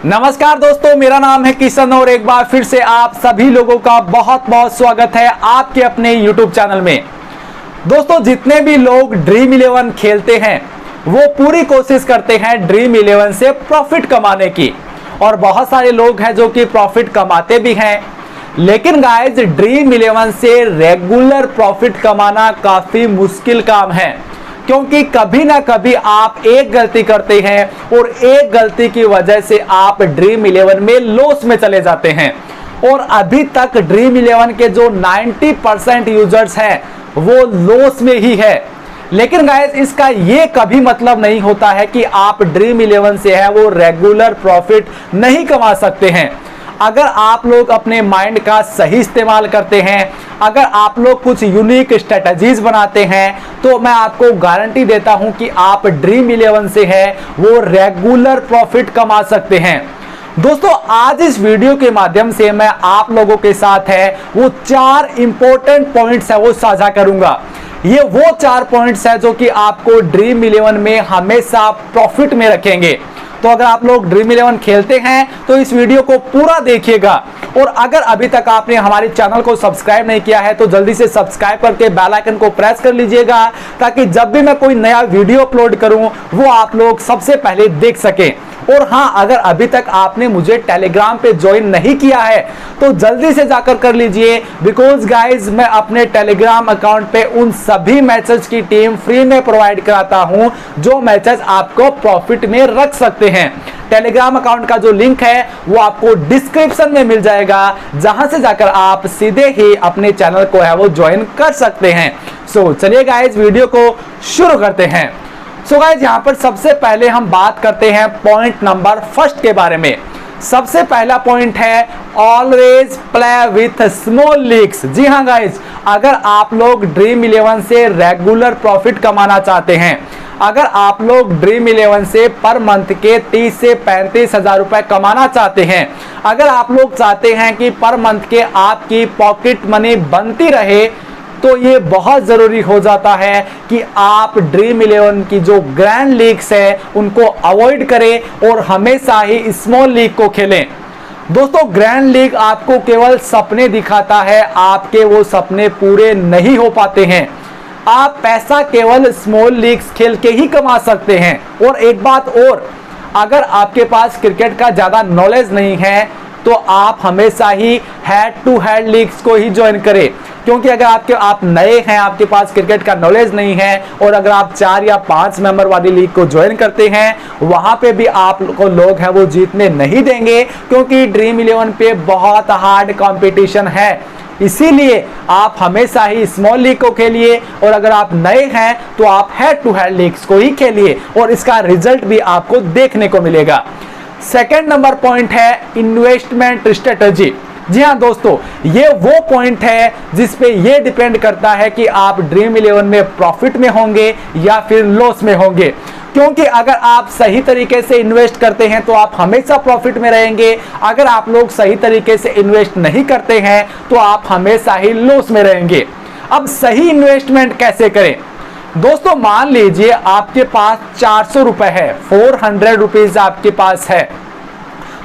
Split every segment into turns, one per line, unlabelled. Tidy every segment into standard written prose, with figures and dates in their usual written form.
नमस्कार दोस्तों, मेरा नाम है किशन और एक बार फिर से आप सभी लोगों का बहुत बहुत स्वागत है आपके अपने YouTube चैनल में। दोस्तों, जितने भी लोग ड्रीम 11 खेलते हैं वो पूरी कोशिश करते हैं ड्रीम 11 से प्रॉफिट कमाने की, और बहुत सारे लोग हैं जो कि प्रॉफिट कमाते भी हैं। लेकिन गाइस, ड्रीम 11 से रेगुलर प्रॉफिट कमाना काफी मुश्किल काम है, क्योंकि कभी ना कभी आप एक गलती करते हैं और एक गलती की वजह से आप ड्रीम 11 में लॉस में चले जाते हैं। और अभी तक ड्रीम 11 के जो 90% यूजर्स हैं वो लॉस में ही है। लेकिन गाइस, इसका ये कभी मतलब नहीं होता है कि आप ड्रीम 11 से है वो रेगुलर प्रॉफिट नहीं कमा सकते हैं। अगर आप लोग अपने माइंड का सही इस्तेमाल करते हैं, अगर आप लोग कुछ यूनिक स्ट्रेटजीज बनाते हैं, तो मैं आपको गारंटी देता हूं कि आप ड्रीम 11 से है वो रेगुलर प्रॉफिट कमा सकते हैं। दोस्तों, आज इस वीडियो के माध्यम से मैं आप लोगों के साथ है वो 4 इंपॉर्टेंट पॉइंट्स है वो साझा करूंगा। ये वो 4 पॉइंट्स है जो कि आपको ड्रीम 11 में हमेशा प्रॉफिट में रखेंगे। तो अगर आप लोग ड्रीम 11 खेलते हैं तो इस वीडियो को पूरा देखिएगा, और अगर अभी तक आपने हमारे चैनल को सब्सक्राइब नहीं किया है तो जल्दी से सब्सक्राइब करके बेल आइकन को प्रेस कर लीजिएगा, ताकि जब भी मैं कोई नया वीडियो अपलोड करूं वो आप लोग सबसे पहले देख सकें। और हाँ, अगर अभी तक आपने मुझे टेलीग्राम पे ज्वाइन नहीं किया है तो जल्दी से जाकर कर लीजिए, बिकॉज गाइज मैं अपने टेलीग्राम अकाउंट पे उन सभी मैचेस की टीम फ्री में प्रोवाइड कराता हूं जो मैचेस आपको प्रॉफिट में रख सकते हैं। टेलीग्राम अकाउंट का जो लिंक है वो आपको डिस्क्रिप्शन में मिल जाएगा, जहां से जाकर आप सीधे ही अपने चैनल को है वो ज्वाइन कर सकते हैं। सो चलिए गाइज, वीडियो को शुरू करते हैं। सो गाइस, यहाँ पर सबसे पहले हम बात करते हैं पॉइंट नंबर फर्स्ट के बारे में। सबसे पहला पॉइंट है always play with small leagues. जी हाँ गाइस, अगर आप लोग ड्रीम 11 से रेगुलर प्रॉफिट कमाना चाहते हैं, अगर आप लोग ड्रीम 11 से पर मंथ के 30 से 35 हजार रुपए कमाना चाहते हैं, अगर आप लोग चाहते हैं कि पर मंथ के आपकी पॉकेट मनी बनती रहे, तो ये बहुत जरूरी हो जाता है कि आप ड्रीम 11 की जो ग्रैंड लीग्स है उनको अवॉइड करें और हमेशा ही स्मॉल लीग को खेलें। दोस्तों, ग्रैंड लीग आपको केवल सपने दिखाता है, आपके वो सपने पूरे नहीं हो पाते हैं। आप पैसा केवल स्मॉल लीग्स खेल के ही कमा सकते हैं। और एक बात और, अगर आपके पास क्रिकेट का ज्यादा नॉलेज नहीं है तो आप हमेशा ही हेड टू हेड लीग्स को ही ज्वाइन करें, क्योंकि अगर आप नए हैं, आपके पास क्रिकेट का नॉलेज नहीं है, और अगर आप 4 या 5 मेंबर वाली लीग को ज्वाइन करते हैं, वहां पे भी आपको लोग हैं वो जीतने नहीं देंगे, क्योंकि ड्रीम 11 पे बहुत हार्ड कंपटीशन है। इसीलिए आप हमेशा ही स्मॉल लीग को खेलिए, और अगर आप नए हैं तो आप हेड टू हेड लीग्स को ही खेलिए, और इसका रिजल्ट भी आपको देखने को मिलेगा। सेकेंड नंबर पॉइंट है इन्वेस्टमेंट स्ट्रेटजी। जी हाँ दोस्तों, ये वो पॉइंट है जिसपे ये डिपेंड करता है कि आप ड्रीम 11 में प्रॉफिट में होंगे या फिर लॉस में होंगे। क्योंकि अगर आप सही तरीके से इन्वेस्ट करते हैं तो आप हमेशा प्रॉफिट में रहेंगे, अगर आप लोग सही तरीके से इन्वेस्ट नहीं करते हैं तो आप हमेशा ही लॉस में रहेंगे। अब सही इन्वेस्टमेंट कैसे करें? दोस्तों, मान लीजिए आपके पास 400 रुपए है, 400 रुपीज आपके पास है,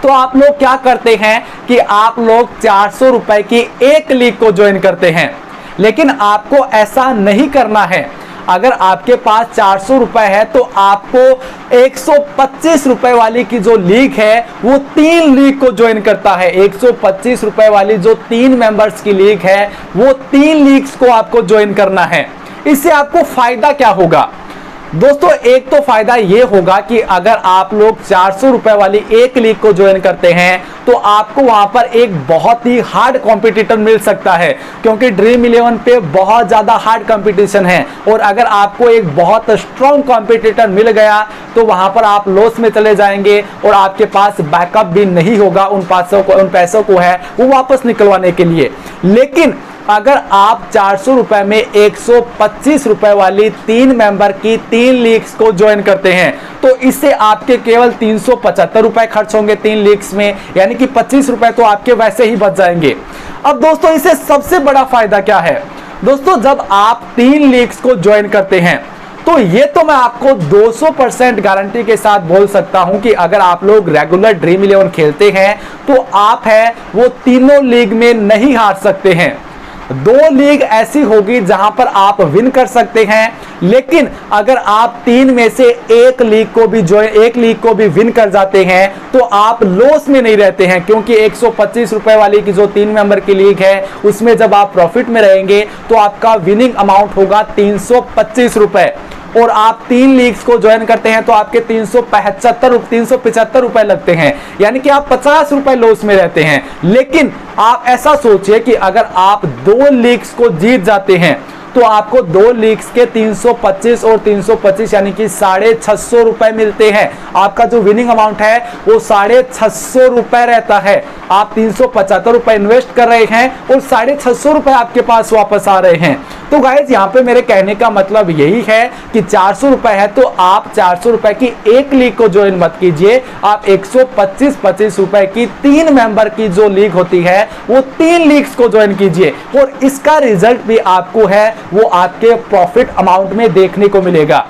तो आप लोग क्या करते हैं कि आप लोग 400 रुपए की एक लीग को ज्वाइन करते हैं। लेकिन आपको ऐसा नहीं करना है। अगर आपके पास 400 रुपए है तो आपको 125 रुपए वाली की जो लीग है वो 3 लीग को ज्वाइन करता है। 125 रुपए वाली जो 3 मेंबर्स की लीग है वो 3 लीग्स को आपको ज्वाइन करना है। इससे आपको फायदा क्या होगा? दोस्तों, एक तो फायदा ये होगा कि अगर आप लोग 400 रुपए वाली एक लीग को ज्वाइन करते हैं तो आपको वहां पर एक बहुत ही हार्ड कॉम्पिटिटर मिल सकता है, क्योंकि ड्रीम 11 पे बहुत ज्यादा हार्ड कंपटीशन है। और अगर आपको एक बहुत स्ट्रॉन्ग कॉम्पिटिटर मिल गया तो वहां पर आप लॉस में चले जाएंगे और आपके पास बैकअप भी नहीं होगा उन पैसों को है वो वापस निकलवाने के लिए। लेकिन अगर आप 400 रुपए में 125 रुपए वाली 3 मेंबर की 3 लीग्स को ज्वाइन करते हैं तो इससे आपके केवल 375 रुपए खर्च होंगे 3 लीग्स में, यानी कि 25 रुपए तो आपके वैसे ही बच जाएंगे। अब दोस्तों, इससे सबसे बड़ा फायदा क्या है? दोस्तों, जब आप 3 लीग्स को ज्वाइन करते हैं तो ये तो मैं आपको 200% गारंटी के साथ बोल सकता हूं कि अगर आप लोग रेगुलर ड्रीम 11 खेलते हैं तो आप है वो तीनों लीग में नहीं हार सकते हैं। 2 लीग ऐसी होगी जहां पर आप विन कर सकते हैं, लेकिन अगर आप 3 में से एक लीग को भी विन कर जाते हैं तो आप लॉस में नहीं रहते हैं, क्योंकि 125 रुपए वाली की जो 3 मेंबर की लीग है उसमें जब आप प्रॉफिट में रहेंगे तो आपका विनिंग अमाउंट होगा 325 रुपए, और आप 3 लीग्स को ज्वाइन करते हैं तो आपके 375 रुपए लगते हैं, यानी कि आप 50 रुपए लॉस में रहते हैं। लेकिन आप ऐसा सोचिए कि अगर आप 2 लीग्स को जीत जाते हैं तो आपको 2 लीग्स के 325 और 325 यानी कि 650 रुपए मिलते हैं। आपका जो विनिंग अमाउंट है वो 650 रुपए रहता है। आप 375 रुपए इन्वेस्ट कर रहे हैं और 650 रुपए आपके पास वापस आ रहे हैं। तो गाइज यहाँ पे मेरे कहने का मतलब यही है कि 400 रुपए है तो आप 400 रुपए की एक लीग को ज्वाइन मत कीजिए, आप 125 रुपए की 3 मेंबर की जो लीग होती है वो 3 लीग्स को ज्वाइन कीजिए, और इसका रिजल्ट भी आपको है वो आपके प्रॉफिट अमाउंट में देखने को मिलेगा।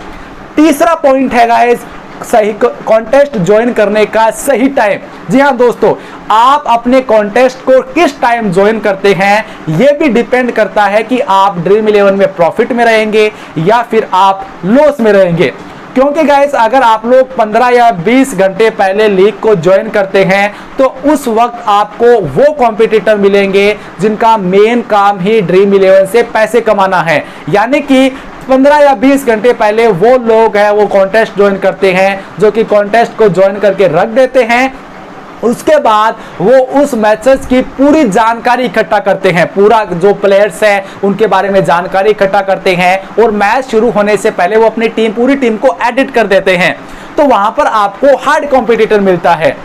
तीसरा पॉइंट है गाइस, सही कॉन्टेस्ट ज्वाइन करने का सही टाइम। जी हाँ दोस्तों, आप अपने कॉन्टेस्ट को किस टाइम ज्वाइन करते हैं यह भी डिपेंड करता है कि आप ड्रीम 11 में प्रॉफिट में रहेंगे या फिर आप लॉस में रहेंगे। क्योंकि गाइस अगर आप लोग 15 या 20 घंटे पहले लीग को ज्वाइन करते हैं तो उस वक्त आपको वो कॉम्पिटिटर मिलेंगे जिनका मेन काम ही ड्रीम 11 से पैसे कमाना है, यानी कि 15 या 20 घंटे पहले वो लोग हैं वो कॉन्टेस्ट ज्वाइन करते हैं, जो कि कॉन्टेस्ट को ज्वाइन करके रख देते हैं। उसके बाद वो उस मैचेस की पूरी जानकारी इकट्ठा करते हैं, पूरा जो प्लेयर्स हैं उनके बारे में जानकारी इकट्ठा करते हैं, और मैच शुरू होने से पहले वो अपनी पूरी टीम को एडिट कर देते हैं। तो वहां पर आपको हार्ड कॉम्पिटिटर मिलता है।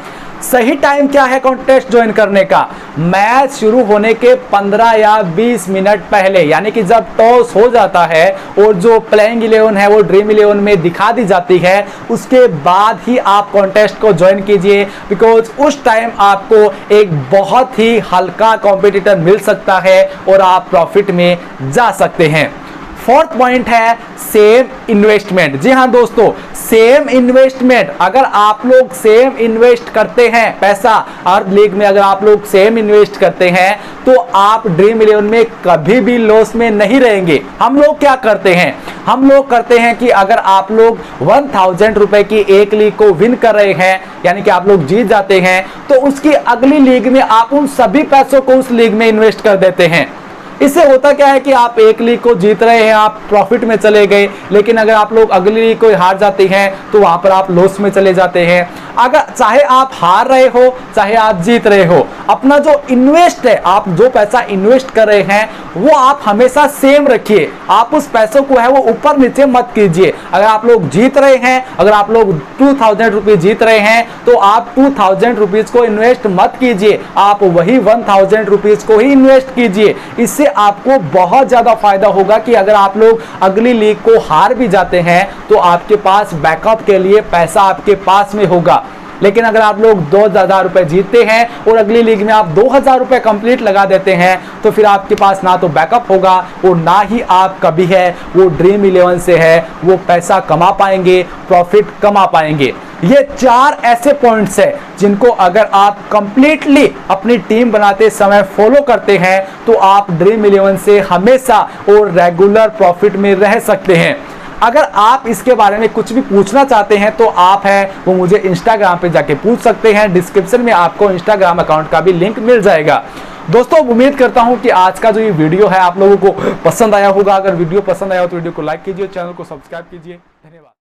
सही टाइम क्या है कॉन्टेस्ट ज्वाइन करने का? मैच शुरू होने के 15 या 20 मिनट पहले, यानी कि जब टॉस हो जाता है और जो प्लेइंग 11 है वो ड्रीम 11 में दिखा दी जाती है, उसके बाद ही आप कॉन्टेस्ट को ज्वाइन कीजिए, बिकॉज उस टाइम आपको एक बहुत ही हल्का कॉम्पिटिटर मिल सकता है और आप प्रॉफिट में जा सकते हैं। 4th पॉइंट है सेम इन्वेस्टमेंट। जी हाँ दोस्तों, सेम इन्वेस्टमेंट, अगर आप लोग सेम इन्वेस्ट करते हैं पैसा, हर लीग में अगर आप लोग सेम इन्वेस्ट करते हैं तो आप ड्रीम 11 में कभी भी लॉस में नहीं रहेंगे। हम लोग क्या करते हैं? हम लोग करते हैं कि अगर आप लोग 1000 रुपए की एक लीग को विन कर रहे हैं, यानी कि आप लोग जीत जाते हैं, तो उसकी अगली लीग में आप उन सभी पैसों को उस लीग में इन्वेस्ट कर देते हैं। इससे होता क्या है कि आप एक लीग को जीत रहे हैं, आप प्रॉफिट में चले गए, लेकिन अगर आप लोग अगली लीग को हार जाते हैं तो वहां पर आप लॉस में चले जाते हैं। अगर चाहे आप हार रहे हो चाहे आप जीत रहे हो, अपना जो इन्वेस्ट है, आप जो पैसा इन्वेस्ट कर रहे हैं वो आप हमेशा सेम रखिए। आप उस पैसों को है वो ऊपर नीचे मत कीजिए। अगर आप लोग जीत रहे हैं, अगर आप लोग 2000 रुपीज जीत रहे हैं तो आप 2000 रुपीज को इन्वेस्ट मत कीजिए, आप वही 1000 रुपीज को ही इन्वेस्ट कीजिए। इससे आपको बहुत ज्यादा फायदा होगा कि अगर आप लोग अगली लीग को हार भी जाते हैं तो आपके पास बैकअप के लिए पैसा आपके पास में होगा। लेकिन अगर आप लोग 2000 रुपए जीतते हैं और अगली लीग में आप 2000 रुपए कंप्लीट लगा देते हैं तो फिर आपके पास ना तो बैकअप होगा और ना ही आप कभी है वो ड्रीम 11 से है वो पैसा कमा पाएंगे, प्रॉफिट कमा पाएंगे। ये 4 ऐसे पॉइंट्स हैं जिनको अगर आप कंप्लीटली अपनी टीम बनाते समय फॉलो करते हैं तो आप ड्रीम 11 से हमेशा और रेगुलर प्रॉफिट में रह सकते हैं। अगर आप इसके बारे में कुछ भी पूछना चाहते हैं तो आप है वो मुझे इंस्टाग्राम पे जाके पूछ सकते हैं। डिस्क्रिप्शन में आपको इंस्टाग्राम अकाउंट का भी लिंक मिल जाएगा। दोस्तों उम्मीद करता हूं कि आज का जो ये वीडियो है आप लोगों को पसंद आया होगा। अगर वीडियो पसंद आया हो तो वीडियो को लाइक कीजिए, चैनल को सब्सक्राइब कीजिए। धन्यवाद।